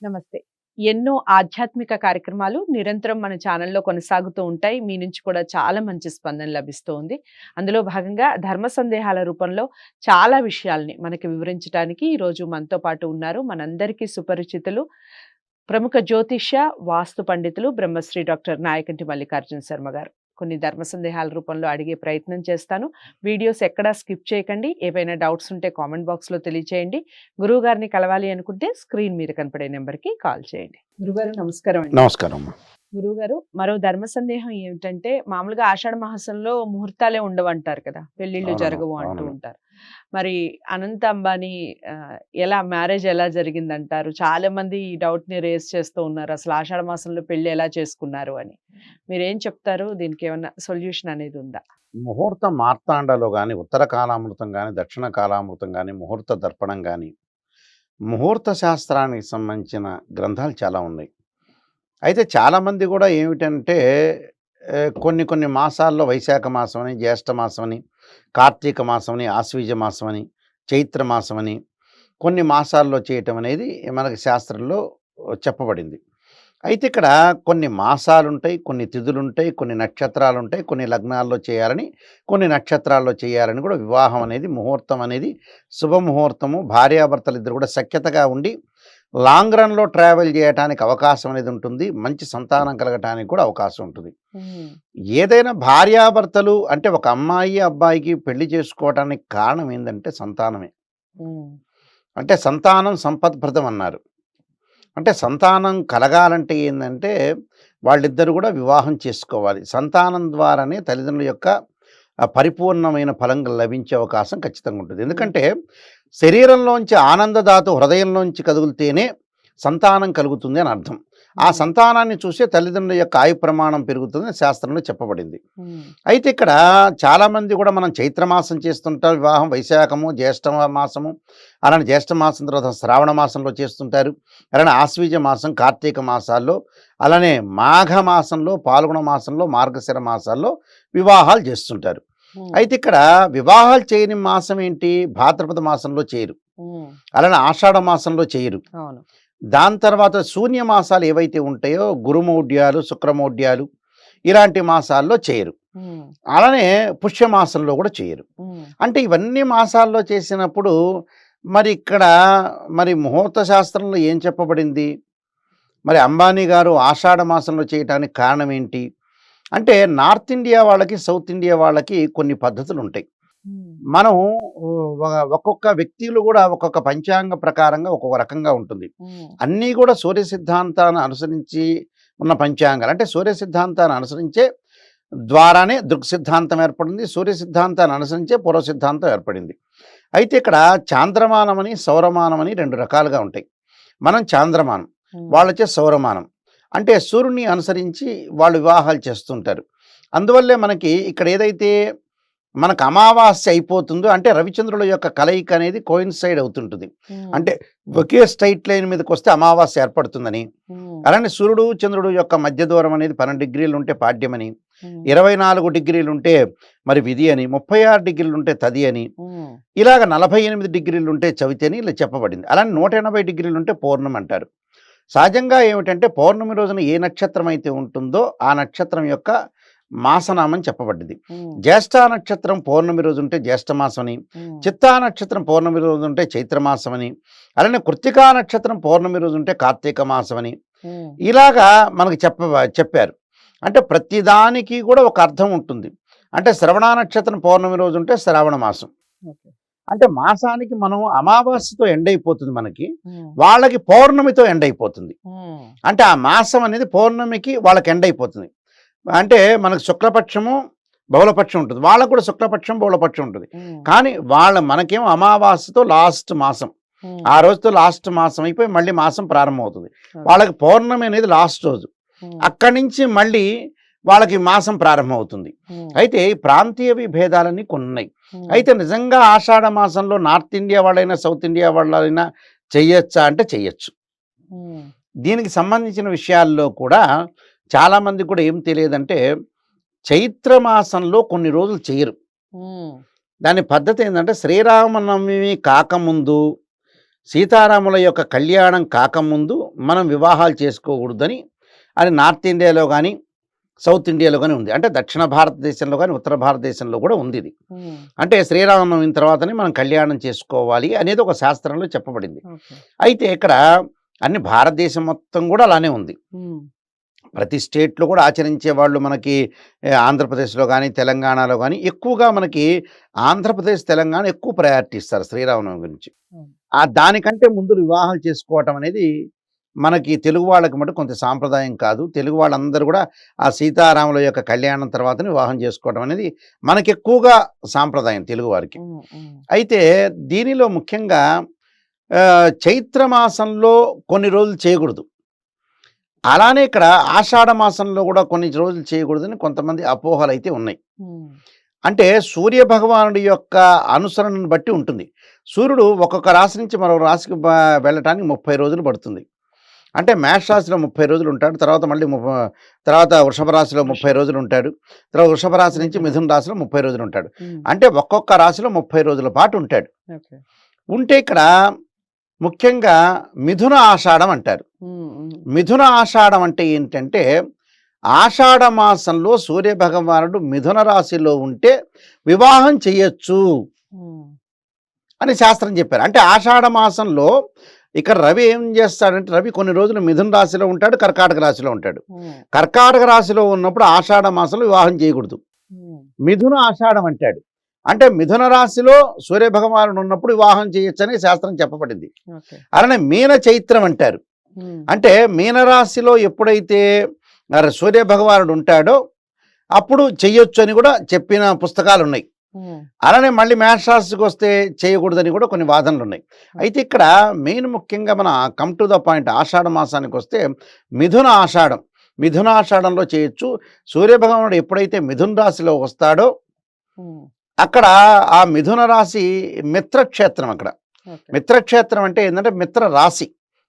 నమస్తే. ఎన్నో ఆధ్యాత్మిక కార్యక్రమాలు నిరంతరం మన ఛానల్‌లో కొనసాగుతూ ఉంటాయి. మీ నుంచి కూడా చాలా మంచి స్పందన లభిస్తూ ఉంది. అందులో భాగంగా ధర్మ సందేహాల రూపంలో చాలా విషయాల్ని మనకి వివరించటానికి ఈరోజు మనతో పాటు ఉన్నారు. మనందరికీ సుపరిచితులు, ప్రముఖ జ్యోతిష్య, వాస్తు పండితులు బ్రహ్మశ్రీ డాక్టర్ నాయకంటి మల్లికార్జున శర్మ గారు. కొన్ని ధర్మ సందేహాల రూపంలో అడిగే ప్రయత్నం చేస్తాను. వీడియోస్ ఎక్కడా స్కిప్ చేయకండి. ఏవైనా డౌట్స్ ఉంటే కామెంట్ బాక్స్‌లో తెలియచేయండి. గురువుగారిని కలవాలి అనుకుంటే స్క్రీన్ మీద కనపడే నెంబర్‌కి కాల్ చేయండి. గురుగారు నమస్కారం అండి. నమస్కారం. గురువుగారు, మరో ధర్మ సందేహం ఏమిటంటే మామూలుగా ఆషాఢ మాసంలో ముహూర్తాలే ఉండవంటారు కదా! పెళ్ళిళ్ళు అవునమ్మా. జరగవు అంటూ అవునమ్మా. ఉంటారు. మరి అనంత అంబానీ ఎలా మ్యారేజ్ ఎలా జరిగిందంటారు? చాలా మంది ఈ డౌట్‌ని రేజ్ చేస్తూ ఉన్నారు. అసలు ఆషాఢ మాసంలో పెళ్లి ఎలా చేసుకున్నారు అని. మీరేం చెప్తారు? దీనికేమన్నా సొల్యూషన్ అనేది ఉందా? ముహూర్త మార్తాండలో గాని, ఉత్తర కాలామృతం గాని, దక్షిణ కాలామృతం గాని, ముహూర్త దర్పణం గాని, ముహూర్త శాస్త్రానికి సంబంధించిన గ్రంథాలు చాలా ఉన్నాయి. అయితే చాలామంది కూడా ఏమిటంటే కొన్ని కొన్ని మాసాల్లో వైశాఖ మాసమని, జ్యేష్ఠ మాసమని, కార్తీక మాసమని, ఆశ్వీజ మాసమని, చైత్ర మాసమని కొన్ని మాసాల్లో చేయటం అనేది మనకి శాస్త్రంలో చెప్పబడింది. అయితే ఇక్కడ కొన్ని మాసాలుంటాయి, కొన్ని తిథులుంటాయి, కొన్ని నక్షత్రాలుంటాయి, కొన్ని లగ్నాల్లో చేయాలని, కొన్ని నక్షత్రాల్లో చేయాలని కూడా వివాహం అనేది ముహూర్తం అనేది శుభముహూర్తము. భార్యాభర్తలిద్దరు కూడా సఖ్యతగా ఉండి లాంగ్ రన్‌లో ట్రావెల్ చేయటానికి అవకాశం అనేది ఉంటుంది. మంచి సంతానం కలగటానికి కూడా అవకాశం ఉంటుంది. హ్మ్. ఏదైనా భార్యాభర్తలు అంటే ఒక అమ్మాయి, అబ్బాయికి పెళ్లి చేసుకోవటానికి కారణం ఏందంటే సంతానమే. హ్మ్. అంటే సంతానం సంపద్ప్రదం అన్నారు. అంటే సంతానం కలగాలంటే ఏందంటే వాళ్ళిద్దరూ కూడా వివాహం చేసుకోవాలి. సంతానం ద్వారానే తల్లిదండ్రుల యొక్క పరిపూర్ణమైన ఫలం లభించే అవకాశం ఖచ్చితంగా ఉంటుంది. ఎందుకంటే శరీరంలోంచి ఆనందదాత హృదయంలోంచి కదులుతేనే సంతానం కలుగుతుంది అని అర్థం. ఆ సంతానాన్ని చూసే తల్లిదండ్రుల యొక్క ఆయు ప్రమాణం పెరుగుతుందని శాస్త్రంలో చెప్పబడింది. హ్మ్. అయితే ఇక్కడ చాలామంది కూడా మనం చైత్రమాసం చేస్తుంటారు వివాహం, వైశాఖము, జ్యేష్ఠ మాసము, అలానే జ్యేష్ఠ మాసం తర్వాత శ్రావణ మాసంలో చేస్తుంటారు, అలానే ఆశ్వీజ మాసం, కార్తీక మాసాల్లో, అలానే మాఘ మాసంలో, పాల్గొన మాసంలో, మార్గశిర మాసాల్లో వివాహాలు చేస్తుంటారు. హ్మ్. అయితే ఇక్కడ వివాహాలు చేయని మాసం ఏంటి? భాద్రపద మాసంలో చేయరు, హ్మ్. అలానే ఆషాఢ మాసంలో చేయరు. అవును. దాని తర్వాత శూన్య మాసాలు ఏవైతే ఉంటాయో గురుమౌఢ్యాలు, శుక్రమౌఢ్యాలు ఇలాంటి మాసాల్లో చేయరు. హ్మ్. అలానే పుష్యమాసంలో కూడా చేయరు. హ్మ్. అంటే ఇవన్నీ మాసాల్లో చేసినప్పుడు మరి ఇక్కడ మరి ముహూర్త శాస్త్రంలో ఏం చెప్పబడింది? మరి అంబానీ గారు ఆషాఢ మాసంలో చేయటానికి కారణం ఏంటి? అంటే నార్త్ ఇండియా వాళ్ళకి, సౌత్ ఇండియా వాళ్ళకి కొన్ని పద్ధతులుంటాయి. హ్మ్. మనం ఒక్కొక్క వ్యక్తులు కూడా ఒక్కొక్క పంచాంగ ప్రకారంగా ఒక్కొక్క రకంగా ఉంటుంది. హ్మ్. అన్నీ కూడా సూర్య సిద్ధాంతాన్ని అనుసరించి ఉన్న పంచాంగాలు. అంటే సూర్య సిద్ధాంతాన్ని అనుసరించే ద్వారానే దృక్ సిద్ధాంతం ఏర్పడింది. సూర్య సిద్ధాంతాన్ని అనుసరించే పూర్వ సిద్ధాంతం ఏర్పడింది. అయితే ఇక్కడ చాంద్రమానమని, సౌరమానమని 2 రకాలుగా ఉంటాయి. మనం చాంద్రమానం, హ్మ్. వాళ్ళొచ్చే సౌరమానం. అంటే సూర్యుడిని అనుసరించి వాళ్ళు వివాహాలు చేస్తుంటారు. అందువల్లే మనకి ఇక్కడ ఏదైతే మనకు అమావాస్య అయిపోతుందో అంటే రవిచంద్రుల యొక్క కలయిక అనేది కోయిన్సైడ్ అవుతుంటుంది. హ్మ్. అంటే ఒకే స్ట్రెయిట్ లైన్ మీదకొస్తే అమావాస్య ఏర్పడుతుందని. హ్మ్. అలానే సూర్యుడు, చంద్రుడు యొక్క మధ్య దూరం అనేది 12 డిగ్రీలు ఉంటే పాడ్యమని, హ్మ్. 24 డిగ్రీలు ఉంటే మరి విధి అని, 36 డిగ్రీలు ఉంటే తది అని, హ్మ్. ఇలాగ 48 డిగ్రీలు ఉంటే చవితి అని ఇలా చెప్పబడింది. అలానే 180 డిగ్రీలు ఉంటే పౌర్ణమి అంటారు. సహజంగా ఏమిటంటే పౌర్ణమి రోజున ఏ నక్షత్రం అయితే ఉంటుందో ఆ నక్షత్రం యొక్క మాసనామం చెప్పబడ్డది. హ్మ్. జ్యేష్ఠ నక్షత్రం పౌర్ణమి రోజు ఉంటే జ్యేష్ఠమాసం అని, హ్మ్. చిత్తా నక్షత్రం పౌర్ణమి రోజు ఉంటే చైత్రమాసం అని, అలానే కృత్తికా నక్షత్రం పౌర్ణమి రోజు ఉంటే కార్తీక మాసం అని, హ్మ్. ఇలాగా మనకు చెప్పారు. అంటే ప్రతిదానికి కూడా ఒక అర్థం ఉంటుంది. అంటే శ్రవణ నక్షత్రం పౌర్ణమి రోజు ఉంటే శ్రావణ మాసం. ఓకే. అంటే మాసానికి మనం అమావాస్యతో ఎండ్ అయిపోతుంది మనకి. హ్మ్. వాళ్ళకి పౌర్ణమితో ఎండ్ అయిపోతుంది. హ్మ్. అంటే ఆ మాసం అనేది పౌర్ణమికి వాళ్ళకి ఎండ్ అయిపోతుంది. అంటే మనకు శుక్లపక్షము, బహుళపక్షం ఉంటుంది. వాళ్ళకు కూడా శుక్లపక్షం, బహుళపక్షం ఉంటుంది. హ్మ్. కానీ మనకేమో అమావాస్యతో లాస్ట్ మాసం. హ్మ్. ఆ రోజుతో లాస్ట్ మాసం అయిపోయి మళ్ళీ మాసం ప్రారంభమవుతుంది. ఓకే. వాళ్ళకి పౌర్ణమి అనేది లాస్ట్ రోజు. హ్మ్. అక్కడి నుంచి మళ్ళీ వాళ్ళకి మాసం ప్రారంభమవుతుంది. హ్మ్. అయితే ఈ ప్రాంతీయ విభేదాలన్నీ కొన్నున్నాయి. హ్మ్. అయితే నిజంగా ఆషాఢ మాసంలో నార్త్ ఇండియా వాళ్ళైనా, సౌత్ ఇండియా వాళ్ళైనా చెయ్యొచ్చా అంటే చెయ్యొచ్చు. హ్మ్. దీనికి సంబంధించిన విషయాల్లో కూడా చాలామందికి కూడా ఏం తెలియదంటే చైత్ర మాసంలో కొన్ని రోజులు చెయ్యరు. హ్మ్. దాని పద్ధతి ఏందంటే శ్రీరామనవమి కాకముందు సీతారాముల యొక్క కళ్యాణం కాకముందు మనం వివాహాలు చేసుకోకూడదని అని నార్త్ ఇండియాలో కానీ సౌత్ ఇండియాలో కానీ ఉంది. అంటే దక్షిణ భారతదేశంలో కానీ ఉత్తర భారతదేశంలో కూడా ఉంది ఇది. ఉమ్, అంటే శ్రీరామనవమి తర్వాతనే మనం కళ్యాణం చేసుకోవాలి అనేది ఒక శాస్త్రంలో చెప్పబడింది. ఓకే. అయితే ఇక్కడ అన్ని భారతదేశం మొత్తం కూడా అలానే ఉంది. ఉమ్, ప్రతి స్టేట్లో కూడా ఆచరించే వాళ్ళు మనకి ఆంధ్రప్రదేశ్లో కానీ తెలంగాణలో కానీ ఎక్కువగా మనకి ఆంధ్రప్రదేశ్ తెలంగాణ ఎక్కువ ప్రయారిటీ ఇస్తారు శ్రీరామనవమి గురించి. ఉమ్, దానికంటే ముందు వివాహాలు చేసుకోవటం అనేది మనకి తెలుగు వాళ్ళకి మటు కొంత సాంప్రదాయం కాదు. తెలుగు వాళ్ళందరూ కూడా ఆ సీతారాముల యొక్క కళ్యాణం తర్వాతనే వివాహం చేసుకోవడం అనేది మనకి ఎక్కువగా సాంప్రదాయం తెలుగు వారికి. ఉమ్, ఉమ్, అయితే దీనిలో ముఖ్యంగా చైత్ర మాసంలో కొన్ని రోజులు చేయకూడదు. అలానే ఇక్కడ ఆషాఢ మాసంలో కూడా కొన్ని రోజులు చేయకూడదని కొంతమంది అపోహలు అయితే ఉన్నాయి. ఉమ్, అంటే సూర్య భగవానుడి యొక్క అనుసరణను బట్టి ఉంటుంది. సూర్యుడు ఒక్కొక్క రాశి నుంచి మరొక రాశికి వెళ్ళటానికి 30 రోజులు పడుతుంది. అంటే మేష రాశిలో 30 రోజులు ఉంటాడు. తర్వాత మళ్ళీ తర్వాత వృషభ రాశిలో 30 రోజులు ఉంటాడు. తర్వాత వృషభ రాశి నుంచి మిథున రాశిలో 30 రోజులు ఉంటాడు. ఉమ్, అంటే ఒక్కొక్క రాశిలో 30 రోజుల పాటు ఉంటాడు. ఓకే. ఉంటే ఇక్కడ ముఖ్యంగా మిథున ఆషాఢం అంటారు. ఉమ్, ఉమ్, మిథున ఆషాఢం అంటే ఏంటంటే ఆషాఢ మాసంలో సూర్య భగవానుడు మిథున రాశిలో ఉంటే వివాహం చేయొచ్చు ఉమ్, అని శాస్త్రం చెప్పారు. అంటే ఆషాఢ మాసంలో ఇక్కడ రవి ఏం చేస్తాడంటే రవి కొన్ని రోజులు మిథున రాశిలో ఉంటాడు, కర్కాటక రాశిలో ఉంటాడు. ఉమ్, కర్కాటక రాశిలో ఉన్నప్పుడు ఆషాఢ మాసంలో వివాహం చేయకూడదు. ఉమ్, మిథున ఆషాఢం అంటాడు. అంటే మిథున రాశిలో సూర్య భగవానుడు ఉన్నప్పుడు వివాహం చేయొచ్చని శాస్త్రం చెప్పబడింది. ఓకే. అలానే మీన చైత్రం అంటారు. ఉమ్, అంటే మీనరాశిలో ఎప్పుడైతే సూర్య భగవానుడు ఉంటాడో అప్పుడు చెయ్యొచ్చు అని కూడా చెప్పిన పుస్తకాలు ఉన్నాయి. ఉమ్, అలానే మళ్ళీ మేషరాశికి వస్తే చేయకూడదని కూడా కొన్ని వాదనలు ఉన్నాయి. అయితే ఇక్కడ మెయిన్ ముఖ్యంగా మన కమ్ టు ద పాయింట్ ఆషాఢ మాసానికి వస్తే మిథున ఆషాఢం, మిథున ఆషాఢంలో చేయొచ్చు. సూర్యభగవానుడు ఎప్పుడైతే మిథున రాశిలో వస్తాడో ఉమ్, అక్కడ ఆ మిథున రాశి మిత్రక్షేత్రం. అక్కడ ఓకే. మిత్రక్షేత్రం అంటే ఏంటంటే మిత్ర రాశి,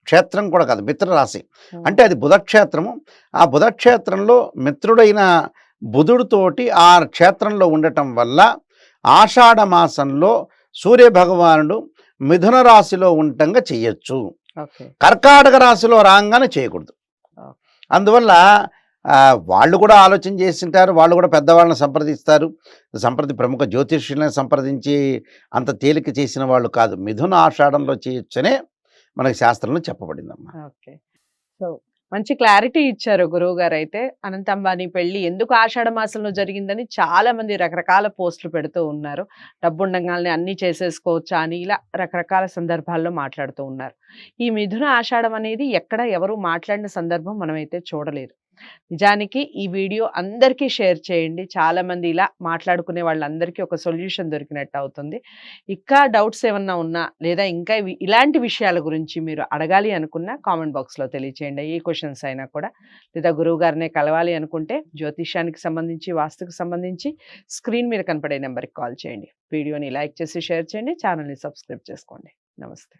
క్షేత్రం కూడా కాదు మిత్ర రాశి. ఉమ్, అంటే అది బుధక్షేత్రము. ఆ బుధక్షేత్రంలో మిత్రుడైన బుధుడితోటి ఆ క్షేత్రంలో ఉండటం వల్ల ఆషాఢ మాసంలో సూర్య భగవానుడు మిథున రాశిలో ఉండంగా చెయ్యొచ్చు. ఓకే. కర్కాటక రాశిలో రాగానే చేయకూడదు. ఓకే. అందువల్ల వాళ్ళు కూడా ఆలోచన చేసింటారు. వాళ్ళు కూడా పెద్దవాళ్ళని సంప్రదిస్తారు. ప్రముఖ జ్యోతిష్యులను సంప్రదించి అంత తేలిక చేసిన వాళ్ళు కాదు. మిథున ఆషాఢంలో చేయొచ్చనే మనకి శాస్త్రంలో చెప్పబడిందమ్మా. ఓకే. సో మంచి క్లారిటీ ఇచ్చారు గురువు గారు. అయితే అనంత అంబానీ పెళ్లి ఎందుకు ఆషాఢ మాసంలో జరిగిందని చాలా మంది రకరకాల పోస్టులు పెడుతూ ఉన్నారు. డబ్బు ఉండంగానే అన్ని చేసేసుకోవచ్చా అని ఇలా రకరకాల సందర్భాల్లో మాట్లాడుతూ ఉన్నారు. ఈ మిథున ఆషాఢం అనేది ఎక్కడ ఎవరు మాట్లాడిన సందర్భం మనమైతే చూడలేదు. నిజానికి ఈ వీడియో అందరికీ షేర్ చేయండి. చాలా మంది ఇలా మాట్లాడుకునే వాళ్ళందరికీ ఒక సొల్యూషన్ దొరికినట్టు అవుతుంది. ఇంకా డౌట్స్ ఏమన్నా ఉన్నా లేదా ఇంకా ఇలాంటి విషయాల గురించి మీరు అడగాలి అనుకున్నా కామెంట్ బాక్స్లో తెలియచేయండి. ఏ క్వశ్చన్స్ అయినా కూడా, లేదా గురువు గారినే కలవాలి అనుకుంటే జ్యోతిష్యానికి సంబంధించి వాస్తుకు సంబంధించి స్క్రీన్ మీద కనపడే నెంబర్కి కాల్ చేయండి. వీడియోని లైక్ చేసి షేర్ చేయండి. ఛానల్ని సబ్స్క్రైబ్ చేసుకోండి. నమస్తే.